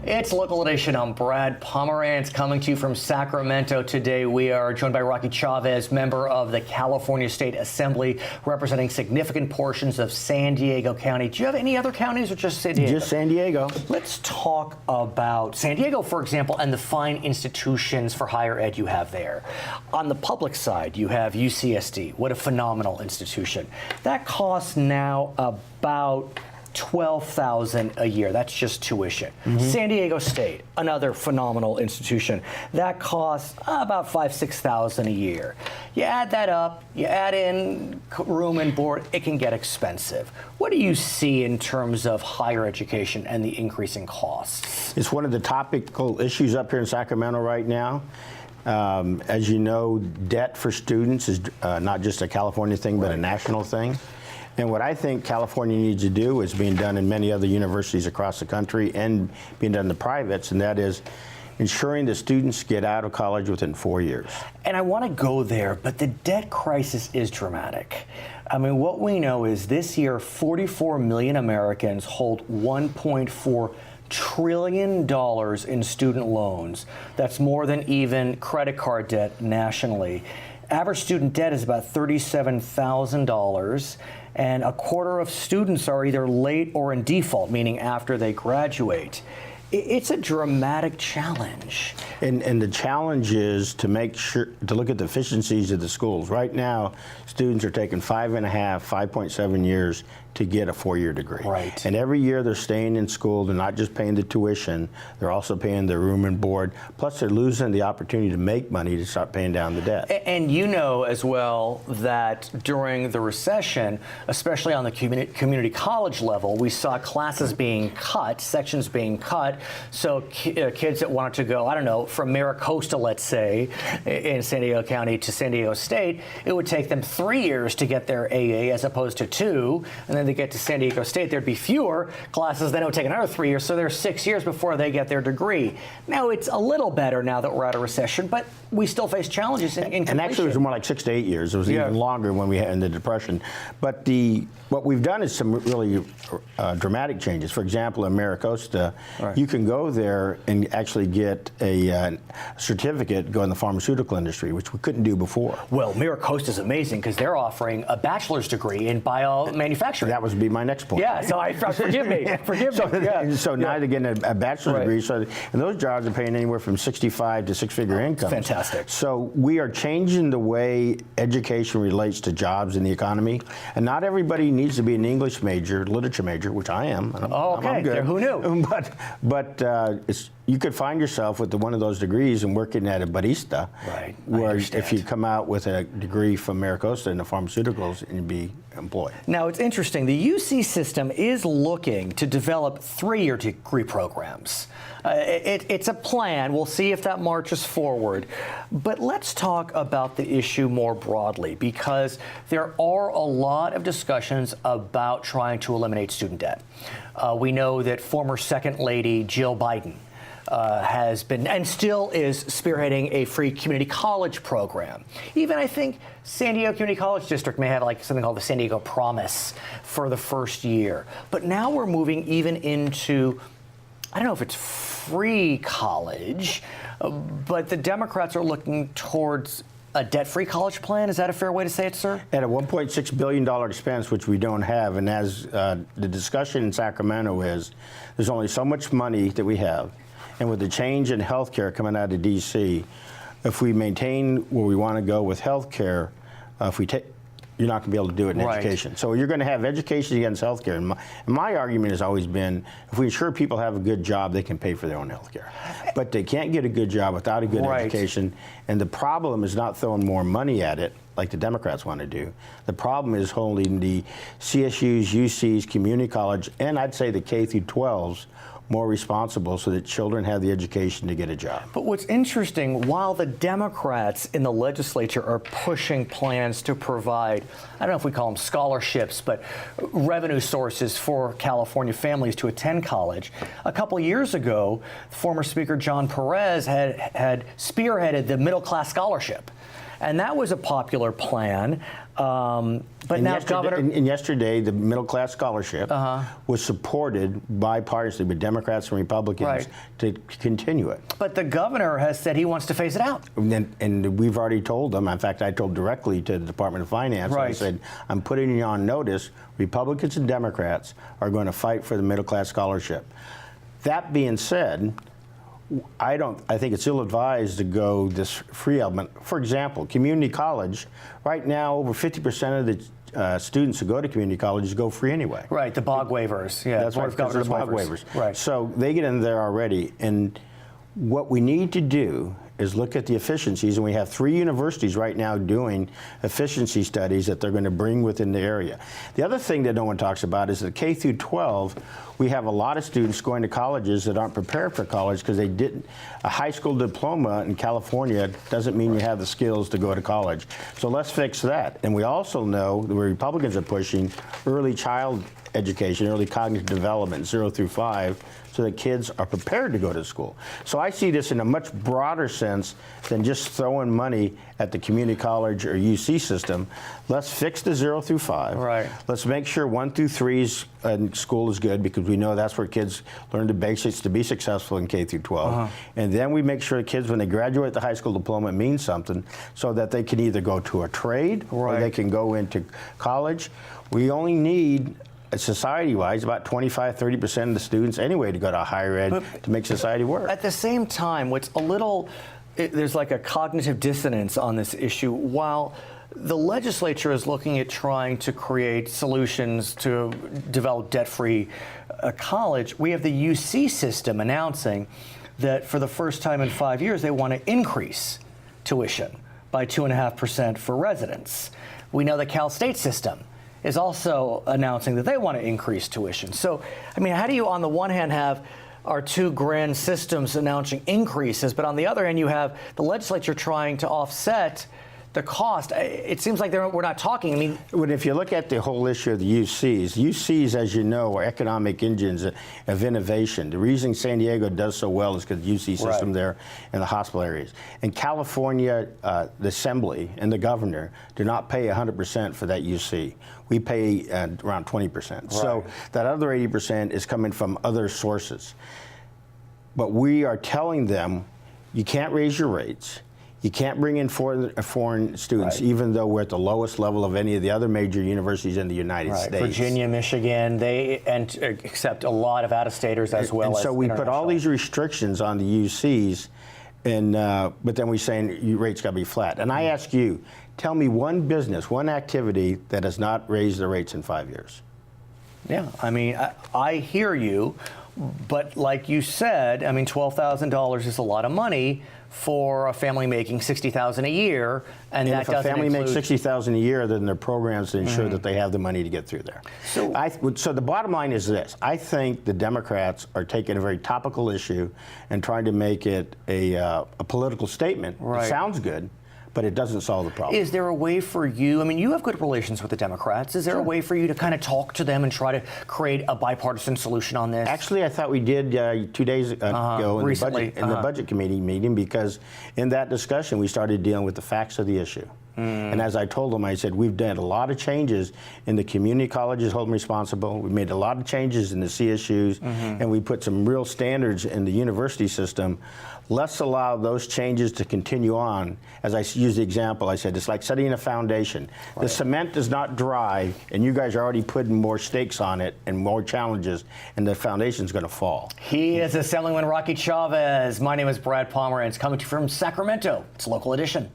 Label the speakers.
Speaker 1: It's Local Edition. I'm Brad Pomerance coming to you from Sacramento today. We are joined by Rocky Chavez, member of the California State Assembly, representing significant portions of San Diego County. Do you have any other counties or just San Diego?
Speaker 2: Just San Diego.
Speaker 1: Let's talk about San Diego, for example, and the fine institutions for higher ed you have there. On the public side, you have UCSD. What a phenomenal institution. That costs now about $12,000 a year. That's just tuition. San Diego State, another phenomenal institution. That costs about $5,000–6,000 a year. You add that up, you add in room and board, it can get expensive. What do you see in terms of higher education and the increasing costs?
Speaker 2: It's one of the topical issues up here in Sacramento right now. As you know, debt for students is not just a California thing, but a national thing. And what I think California needs to do is being done in many other universities across the country and being done in the privates, and that is ensuring that students get out of college within 4 years.
Speaker 1: And I want to go there, but the debt crisis is dramatic. I mean, what we know is this year, 44 million Americans hold $1.4 trillion in student loans. That's more than even credit card debt nationally. Average student debt is about $37,000, and a quarter of students are either late or in default, meaning after they graduate. It's a dramatic challenge.
Speaker 2: And the challenge is to make sure to look at the efficiencies of the schools. Right now, students are taking 5.7 years to get a 4-year degree.
Speaker 1: Right.
Speaker 2: And every year they're staying in school, they're not just paying the tuition, they're also paying their room and board, plus they're losing the opportunity to make money to start paying down the debt.
Speaker 1: And you know as well that during the recession, especially on the community college level, we saw classes being cut, sections being cut, so kids that wanted to go, I don't know, from Maricosta, let's say, in San Diego County to San Diego State, it would take them 3 years to get their AA as opposed to 2, and then they get to San Diego State, there'd be fewer classes, then it would take another 3 years, so there's 6 years before they get their degree. Now, it's a little better now that we're out of recession, but we still face challenges in completion.
Speaker 2: And actually, it was more like 6 to 8 years. It was even longer when we had in the Depression. But what we've done is some really dramatic changes. For example, in Maricosta, you can go there and actually get a certificate, go in the pharmaceutical industry, which we couldn't do before.
Speaker 1: Well, Maricosta is amazing because they're offering a bachelor's degree in biomanufacturing.
Speaker 2: That would be my next point.
Speaker 1: Yeah, so forgive me.
Speaker 2: So now they're getting a bachelor's degree, and those jobs are paying anywhere from 65 to six-figure income.
Speaker 1: Fantastic.
Speaker 2: So we are changing the way education relates to jobs in the economy, and not everybody needs to be an English major, literature major, which I am. And I'm good.
Speaker 1: Who knew?
Speaker 2: But you could find yourself with one of those degrees and working at a barista.
Speaker 1: Right.
Speaker 2: Where if you come out with a degree from Maricosta in the pharmaceuticals, and you'd be employed.
Speaker 1: Now, it's interesting. The UC system is looking to develop 3-year degree programs. It's a plan. We'll see if that marches forward. But let's talk about the issue more broadly, because there are a lot of discussions about trying to eliminate student debt. We know that former Second Lady Jill Biden has been and still is spearheading a free community college program. Even I think San Diego Community College District may have like something called the San Diego Promise for the first year. But now we're moving even into, I don't know if it's free college, but the Democrats are looking towards a debt-free college plan. Is that a fair way to say it, sir?
Speaker 2: At a $1.6 billion expense, which we don't have, and as the discussion in Sacramento is, there's only so much money that we have. And with the change in health care coming out of D.C., if we maintain where we want to go with health care, you're not going to be able to do it in education. So you're going to have education against health care. And my argument has always been, if we ensure people have a good job, they can pay for their own health care. But they can't get a good job without a good education. And the problem is not throwing more money at it, like the Democrats want to do. The problem is holding the CSUs, UCs, community college, and I'd say the K through 12s more responsible so that children have the education to get a job.
Speaker 1: But what's interesting, while the Democrats in the legislature are pushing plans to provide, I don't know if we call them scholarships, but revenue sources for California families to attend college, a couple years ago, former Speaker John Perez had spearheaded the middle class scholarship. and that was a popular plan. But
Speaker 2: and
Speaker 1: now
Speaker 2: yesterday, the middle class scholarship was supported bipartisan with Democrats and Republicans to continue it.
Speaker 1: But the governor has said he wants to phase it out.
Speaker 2: And we've already told them. In fact, I told directly to the Department of Finance. I said, I'm putting you on notice. Republicans and Democrats are going to fight for the middle class scholarship. That being said, I think it's ill-advised to go this free element. For example, community college, right now over 50% of the students who go to community colleges go free anyway.
Speaker 1: Right, the BOG waivers. Yeah,
Speaker 2: that's right, because of the BOG waivers.
Speaker 1: Right.
Speaker 2: So they get in there already. And what we need to do is look at the efficiencies, and we have 3 universities right now doing efficiency studies that they're going to bring within the area. The other thing that no one talks about is that K through 12, we have a lot of students going to colleges that aren't prepared for college because they didn't. A high school diploma in California doesn't mean you have the skills to go to college. So let's fix that. And we also know the Republicans are pushing early child education, early cognitive development, 0 through 5, so that kids are prepared to go to school. So I see this in a much broader sense than just throwing money at the community college or UC system. Let's fix the 0 through 5.
Speaker 1: Right.
Speaker 2: Let's make sure 1 through 3's school is good, because we know that's where kids learn the basics to be successful in K through 12. And then we make sure the kids, when they graduate the high school diploma, means something, so that they can either go to a trade or they can go into college. We only need, society-wise, about 25–30% of the students anyway to go to higher ed to make society work.
Speaker 1: At the same time, what's a little, there's like a cognitive dissonance on this issue. While the legislature is looking at trying to create solutions to develop debt-free college, we have the UC system announcing that for the first time in 5 years, they want to increase tuition by 2.5% for residents. We know the Cal State system is also announcing that they want to increase tuition. So, I mean, how do you, on the one hand, have our 2 grand systems announcing increases, but on the other hand, you have the legislature trying to offset the cost? It seems like we're not talking. I mean,
Speaker 2: well, if you look at the whole issue of the UCs, as you know, are economic engines of innovation. The reason San Diego does so well is because the UC system there and the hospital areas. In California, the Assembly and the governor do not pay 100% for that UC. We pay around 20%. So that other 80% is coming from other sources. But we are telling them, you can't raise your rates. You can't bring in foreign students, even though we're at the lowest level of any of the other major universities in the United States.
Speaker 1: Virginia, Michigan, they accept a lot of out-of-staters as well.
Speaker 2: And so we put all these restrictions on the UCs, and but then we're saying your rates got to be flat. And I ask you, tell me one business, one activity that has not raised the rates in 5 years.
Speaker 1: Yeah, I mean, I hear you, but like you said, I mean, $12,000 is a lot of money for a family making $60,000 a year, and that
Speaker 2: if a
Speaker 1: doesn't
Speaker 2: family makes $60,000 a year, then there are programs to ensure that they have the money to get through there. So the bottom line is this: I think the Democrats are taking a very topical issue and trying to make it a political statement. It sounds good, but it doesn't solve the problem.
Speaker 1: Is there a way for you, I mean, you have good relations with the Democrats, is there a way for you to kind of talk to them and try to create a bipartisan solution on this?
Speaker 2: Actually, I thought we did 2 days ago in the budget committee meeting, because in that discussion we started dealing with the facts of the issue. And as I told them, I said, we've done a lot of changes in the community colleges holding responsible. We've made a lot of changes in the CSUs, and we put some real standards in the university system. Let's allow those changes to continue on. As I used the example, I said, it's like setting a foundation. The cement is not dry, and you guys are already putting more stakes on it and more challenges, and the foundation's going to fall.
Speaker 1: He is Assemblyman Rocky Chavez. My name is Brad Pomerance, coming to you from Sacramento. It's Local Edition.